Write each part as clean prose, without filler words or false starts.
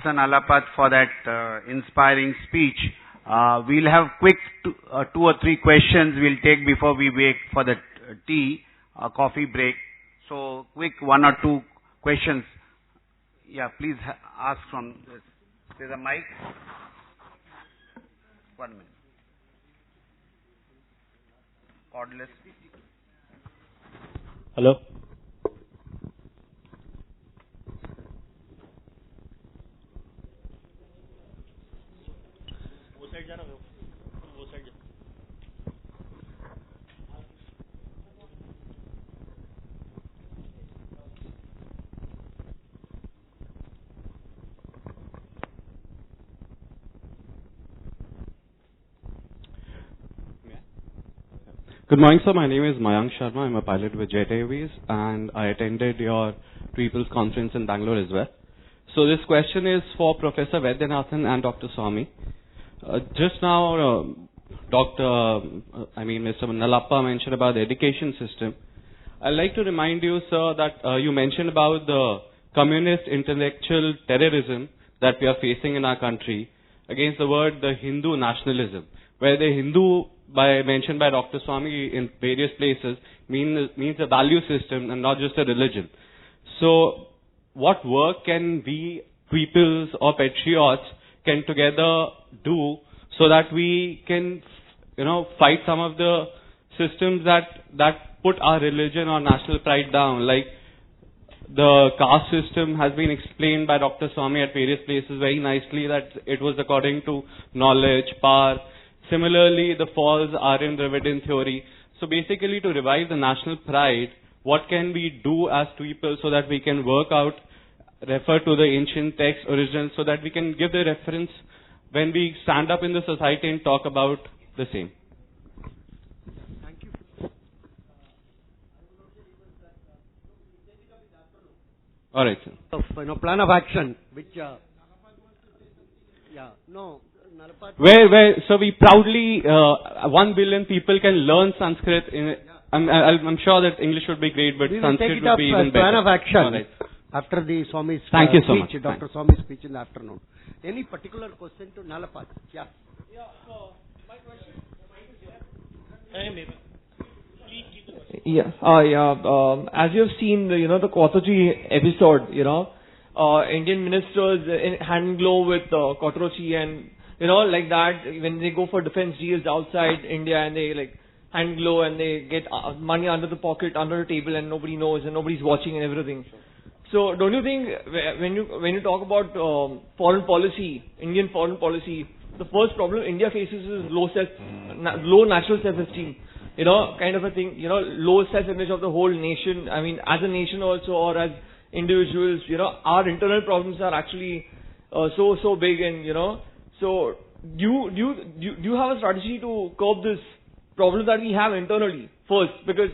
Mr. Nalapat, for that inspiring speech. We'll have quick 2 or 3 questions we'll take before we wait for the coffee break. So, quick 1 or 2 questions. Yeah, please ask from this. There's a mic. 1 minute. Cordless. Hello. Good morning, sir. My name is Mayank Sharma. I'm a pilot with Jet Airways, and I attended your People's Conference in Bangalore as well. So this question is for Professor Vaidyanathan and Dr. Swami. Just now, Mr. Nalappa mentioned about the education system. I'd like to remind you, sir, that you mentioned about the communist intellectual terrorism that we are facing in our country against the Hindu nationalism, where the Hindu, mentioned by Dr. Swami in various places, means a value system and not just a religion. So, what work can we, peoples or patriots, can together do so that we can, fight some of the systems that put our religion or national pride down, like the caste system has been explained by Dr. Swami at various places very nicely, that it was according to knowledge, power. Similarly, the false Aryan Dravidian theory. So basically, to revive the national pride, what can we do as people so that we can refer to the ancient text original, so that we can give the reference when we stand up in the society and talk about the same? Thank you. All right, sir. Plan of action, which, So we proudly, 1 billion people can learn Sanskrit. I'm sure that English would be great, but Sanskrit would be even better. Plan of action. Right. After the Swami's Thank you so much. Dr. Swami's speech in the afternoon. Any particular question to Nalapat? Yeah. My question. As you have seen, the Kotochi episode, Indian ministers in hand glove with Kotrochi and like that, when they go for defense deals outside India and they hand glove and they get money under the pocket, under the table, and nobody knows and nobody's watching and everything. So don't you think when you talk about foreign policy, Indian foreign policy, the first problem India faces is low natural self-esteem, kind of a thing, low self-image of the whole nation. I mean, as a nation also, or as individuals, our internal problems are actually so big, and so do you have a strategy to curb this problem that we have internally first, because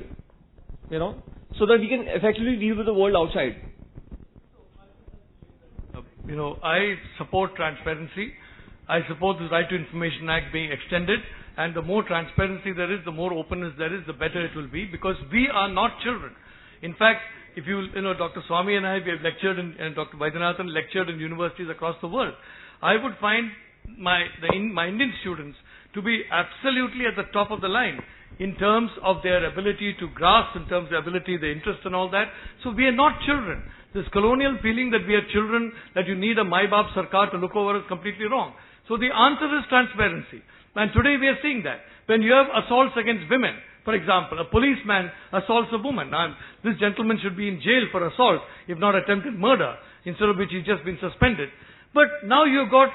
so that we can effectively deal with the world outside? I support transparency. I support the Right to Information Act being extended, and the more transparency there is, the more openness there is, the better it will be, because we are not children. In fact, if Dr. Swami and we have lectured and Dr. Vaidyanathan lectured in universities across the world. I would find my Indian students to be absolutely at the top of the line in terms of their ability to grasp, in terms of their ability, their interest and all that. So we are not children. This colonial feeling that we are children, that you need a Mai-Baap Sarkar to look over, is completely wrong. So the answer is transparency. And today we are seeing that. When you have assaults against women, for example, a policeman assaults a woman. Now, this gentleman should be in jail for assault, if not attempted murder, instead of which he's just been suspended. But now you've got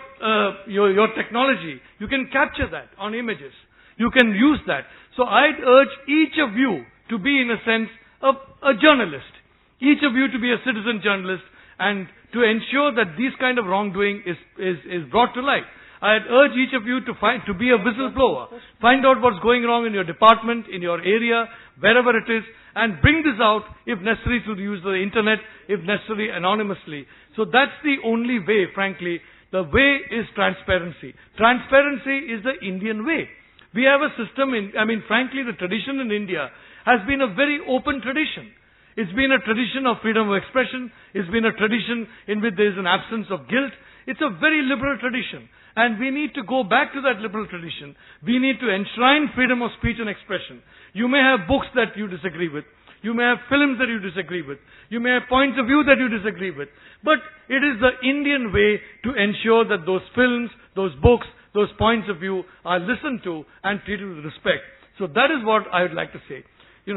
your technology. You can capture that on images. You can use that. So I'd urge each of you to be, in a sense, a journalist. Each of you to be a citizen journalist, and to ensure that this kind of wrongdoing is brought to light. I'd urge each of you to be a whistleblower. Find out what's going wrong in your department, in your area, wherever it is, and bring this out, if necessary, through the use of the internet, if necessary, anonymously. So that's the only way, frankly. The way is transparency. Transparency is the Indian way. We have a system frankly, the tradition in India has been a very open tradition. It's been a tradition of freedom of expression. It's been a tradition in which there is an absence of guilt. It's a very liberal tradition. And we need to go back to that liberal tradition. We need to enshrine freedom of speech and expression. You may have books that you disagree with. You may have films that you disagree with. You may have points of view that you disagree with. But it is the Indian way to ensure that those films, those books, those points of view are listened to and treated with respect. So that is what I would like to say.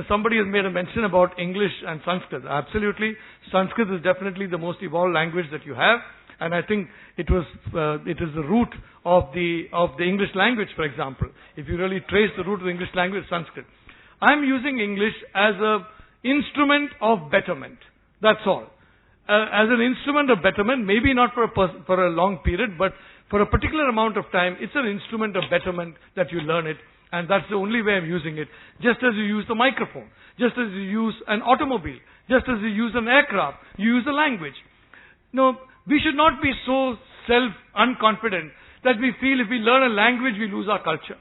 Somebody has made a mention about English and Sanskrit. Absolutely. Sanskrit is definitely the most evolved language that you have. And I think it is the root of the English language, for example. If you really trace the root of the English language, Sanskrit. I'm using English as an instrument of betterment. That's all. As an instrument of betterment, maybe not for a long period, but for a particular amount of time, it's an instrument of betterment that you learn it. And that's the only way I'm using it. Just as you use the microphone, just as you use an automobile, just as you use an aircraft, you use a language. No, we should not be so self-unconfident that we feel if we learn a language, we lose our culture.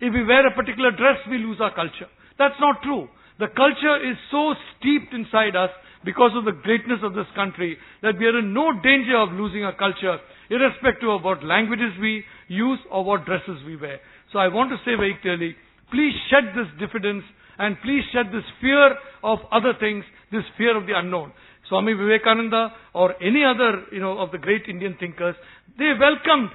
If we wear a particular dress, we lose our culture. That's not true. The culture is so steeped inside us because of the greatness of this country that we are in no danger of losing our culture, irrespective of what languages we use or what dresses we wear. So I want to say very clearly, please shed this diffidence and please shed this fear of other things, this fear of the unknown. Swami Vivekananda or any other, of the great Indian thinkers, they welcomed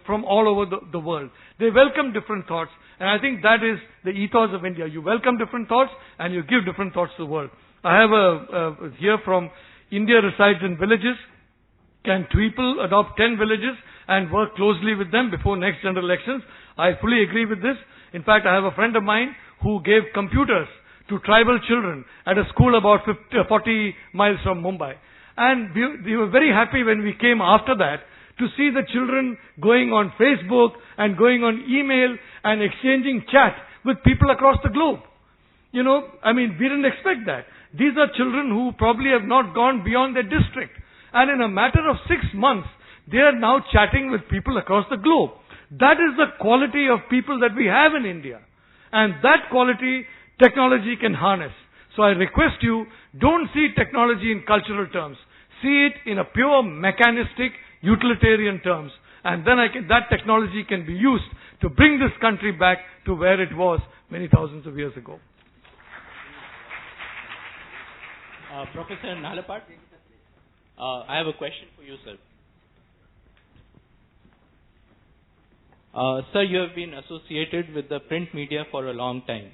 from all over the world. They welcome different thoughts, and I think that is the ethos of India. You welcome different thoughts, and you give different thoughts to the world. I have here from India resides in villages. Can people adopt 10 villages and work closely with them before next general elections? I fully agree with this. In fact, I have a friend of mine who gave computers to tribal children at a school about 40 miles from Mumbai. And we were very happy when we came after that to see the children going on Facebook and going on email and exchanging chat with people across the globe. We didn't expect that. These are children who probably have not gone beyond their district. And in a matter of 6 months, they are now chatting with people across the globe. That is the quality of people that we have in India. And that quality, technology can harness. So I request you, don't see technology in cultural terms. See it in a pure mechanistic, utilitarian terms. And then that technology can be used to bring this country back to where it was many thousands of years ago. Professor Nalapat, I have a question for you, sir. Sir, you have been associated with the print media for a long time.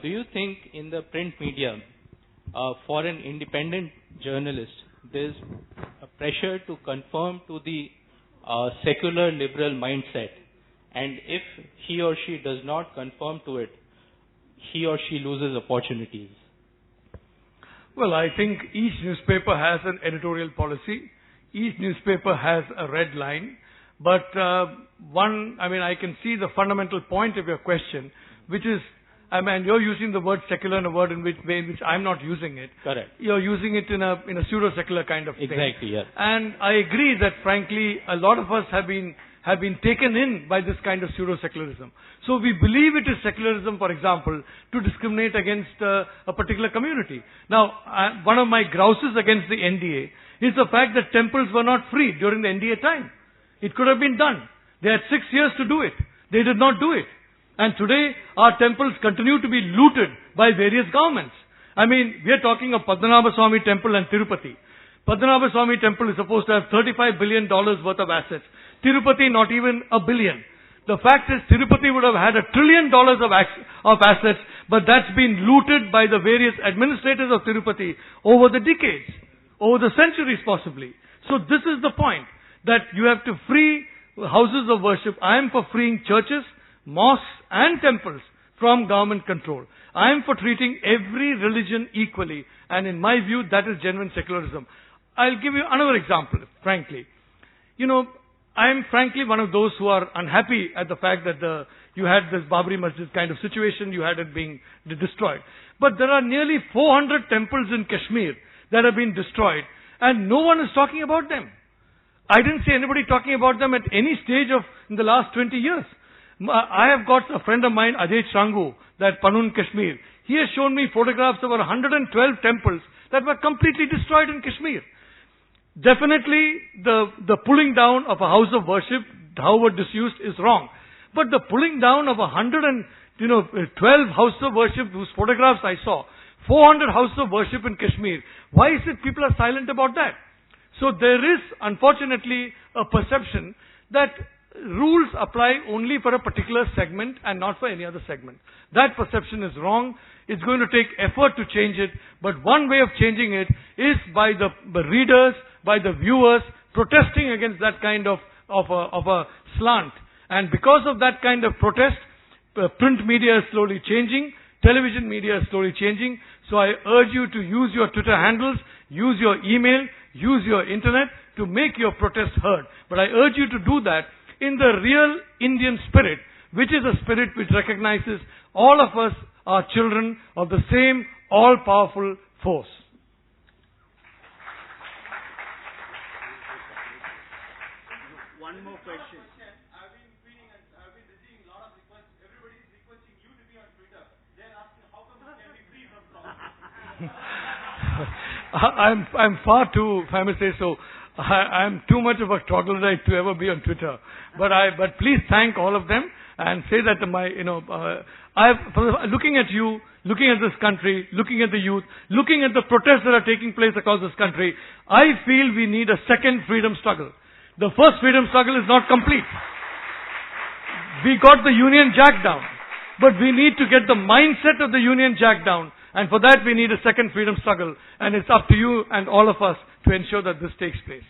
Do you think in the print media, for an independent journalist, there's a pressure to conform to the secular liberal mindset? And if he or she does not conform to it, he or she loses opportunities? Well, I think each newspaper has an editorial policy. Each newspaper has a red line. But I can see the fundamental point of your question, which is, you're using the word secular in a word in which I'm not using it. Correct. You're using it in a pseudo-secular kind of thing. Exactly, yes. And I agree that, frankly, a lot of us have been taken in by this kind of pseudo-secularism. So we believe it is secularism, for example, to discriminate against a particular community. Now, one of my grouses against the NDA is the fact that temples were not free during the NDA time. It could have been done. They had 6 years to do it. They did not do it. And today, our temples continue to be looted by various governments. We are talking of Padmanabha Swami Temple and Tirupati. Padmanabha Swami Temple is supposed to have $35 billion worth of assets. Tirupati, not even $1 billion. The fact is, Tirupati would have had $1 trillion of assets, but that's been looted by the various administrators of Tirupati over the decades, over the centuries possibly. So this is the point, that you have to free houses of worship. I am for freeing churches, mosques and temples from government control. I am for treating every religion equally, and in my view, that is genuine secularism. I'll give you another example, frankly. I am frankly one of those who are unhappy at the fact that you had this Babri Masjid kind of situation, you had it being destroyed. But there are nearly 400 temples in Kashmir that have been destroyed, and no one is talking about them. I didn't see anybody talking about them at any stage in the last 20 years. I have got a friend of mine, Ajay Shangu, that Panun, Kashmir. He has shown me photographs of over 112 temples that were completely destroyed in Kashmir. Definitely, the pulling down of a house of worship, however disused, is wrong. But the pulling down of 12 houses of worship whose photographs I saw, 400 houses of worship in Kashmir, why is it people are silent about that? So there is, unfortunately, a perception that rules apply only for a particular segment and not for any other segment. That perception is wrong. It's going to take effort to change it, but one way of changing it is by the readers, by the viewers, protesting against that kind of a slant. And because of that kind of protest, print media is slowly changing, television media is slowly changing. So I urge you to use your Twitter handles, use your email, use your internet to make your protest heard. But I urge you to do that in the real Indian spirit, which is a spirit which recognizes all of us are children of the same all-powerful force. One more question. I've been tweeting and I've been receiving a lot of requests. Everybody is requesting you to be on Twitter. They're asking how come you can be free from problems. I'm far too, if I may say so, I'm too much of a troglodyte to ever be on Twitter. But please thank all of them and say that looking at you, looking at this country, looking at the youth, looking at the protests that are taking place across this country, I feel we need a second freedom struggle. The first freedom struggle is not complete. We got the Union Jack down, but we need to get the mindset of the Union Jack down, and for that we need a second freedom struggle, and it's up to you and all of us to ensure that this takes place.